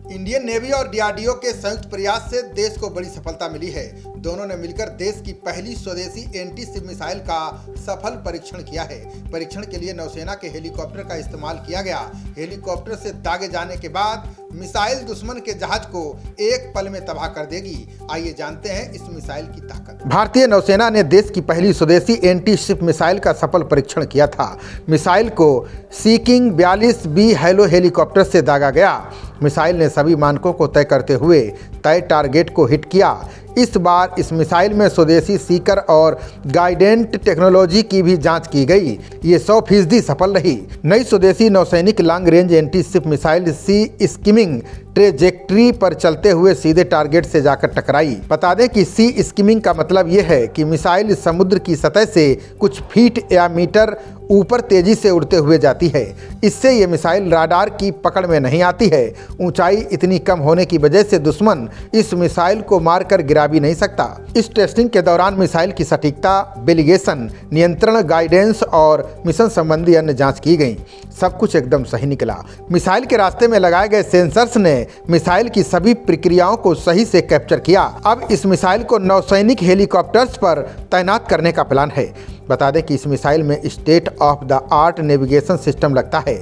Indian navy और DRDO के संयुक्त प्रयास से देश को बड़ी सफलता मिली है। दोनों ने मिलकर देश की पहली स्वदेशी एंटी शिप मिसाइल का सफल परीक्षण किया है। परीक्षण के लिए नौसेना के हेलीकॉप्टर का इस्तेमाल किया गया। हेलीकॉप्टर से दागे जाने के बाद मिसाइल दुश्मन के जहाज को एक पल में तबाह कर देगी। आइए जानते हैं इस मिसाइल की ताकत। भारतीय नौसेना ने देश की पहली स्वदेशी एंटी शिप मिसाइल का सफल परीक्षण किया था। मिसाइल को सी किंग 42B हेलो हेलीकॉप्टर से दागा गया। मिसाइल ने सभी मानकों को तय करते हुए तय टारगेट को हिट किया। इस बार इस मिसाइल में स्वदेशी सीकर और गाइडेंट टेक्नोलॉजी की भी जांच की गई। ये 100% सफल रही। नई स्वदेशी नौसैनिक long range anti ship missile sea skimming trajectory पर चलते हुए सीधे टारगेट से जाकर टकराई। बता दें कि सी स्किमिंग का मतलब यह है कि मिसाइल समुद्र की सतह से कुछ फीट या मीटर ऊपर तेजी से उड़ते हुए जाती है। इससे ये मिसाइल राडार की पकड़ में नहीं आती है। ऊंचाई इतनी कम होने की वजह से दुश्मन इस मिसाइल को मारकर गिरा भी नहीं सकता। इस टेस्टिंग के दौरान मिसाइल की सटीकता, बेलिगेशन, नियंत्रण, गाइडेंस और मिशन संबंधी अन्य जांच की गई। सब कुछ एकदम सही निकला। मिसाइल के रास्ते में लगाए गए सेंसर्स ने मिसाइल की सभी प्रक्रियाओं को सही से कैप्चर किया। अब इस मिसाइल को नौसैनिक हेलीकॉप्टर्स पर तैनात करने का प्लान है। बता दें कि इस मिसाइल में state of the art navigation system लगता है।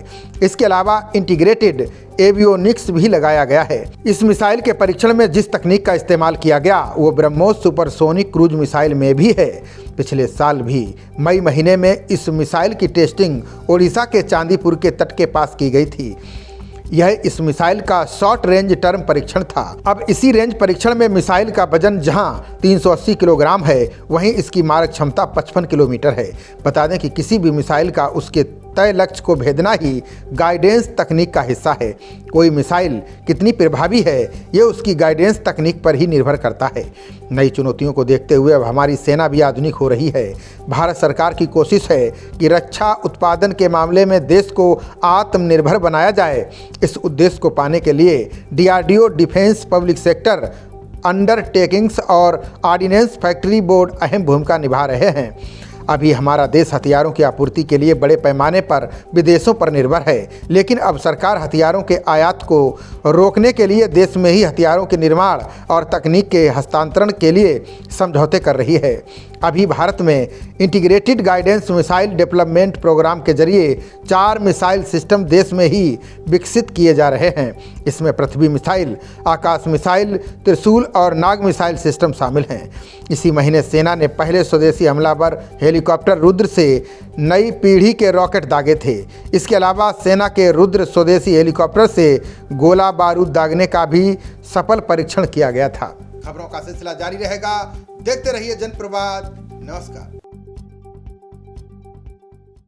इसके अलावा इंटीग्रेटेड एवियोनिक्स भी लगाया गया है। इस मिसाइल के परीक्षण में जिस तकनीक का इस्तेमाल किया गया वो ब्रह्मोस सुपरसोनिक क्रूज मिसाइल में भी है। पिछले साल भी मई महीने में इस मिसाइल की टेस्टिंग ओडिशा के चांदीपुर के तट के पास की गई थी। यह इस मिसाइल का शॉर्ट रेंज टर्म परीक्षण था। अब इसी रेंज परीक्षण में मिसाइल का वजन जहां 380 किलोग्राम है, वहीं इसकी मारक क्षमता 55 किलोमीटर है। बता दें कि किसी भी मिसाइल का उसके तय लक्ष्य को भेदना ही गाइडेंस तकनीक का हिस्सा है। कोई मिसाइल कितनी प्रभावी है, ये उसकी गाइडेंस तकनीक पर ही निर्भर करता है। नई चुनौतियों को देखते हुए अब हमारी सेना भी आधुनिक हो रही है। भारत सरकार की कोशिश है कि रक्षा उत्पादन के मामले में देश को आत्मनिर्भर बनाया जाए। इस उद्देश्य को पाने के लिए DRDO, defence, public sector undertakings और ऑर्डिनेंस फैक्ट्री बोर्ड अहम भूमिका निभा रहे हैं। अभी हमारा देश हथियारों की आपूर्ति के लिए बड़े पैमाने पर विदेशों पर निर्भर है, लेकिन अब सरकार हथियारों के आयात को रोकने के लिए देश में ही हथियारों के निर्माण और तकनीक के हस्तांतरण के लिए समझौते कर रही है। अभी भारत में integrated guidance missile development programme के जरिए 4 मिसाइल सिस्टम देश में ही विकसित किए जा रहे हैं। इसमें पृथ्वी मिसाइल, आकाश मिसाइल, त्रिशूल और नाग मिसाइल सिस्टम शामिल हैं। इसी महीने सेना ने पहले स्वदेशी हमलावर हेलीकॉप्टर रुद्र से नई पीढ़ी के रॉकेट दागे थे। इसके अलावा सेना के रुद्र स्वदेशी हेलीकॉप्टर से गोला बारूद दागने का भी सफल परीक्षण किया गया था। खबरों का सिलसिला जारी रहेगा। देखते रहिए जनप्रवाद। नमस्कार।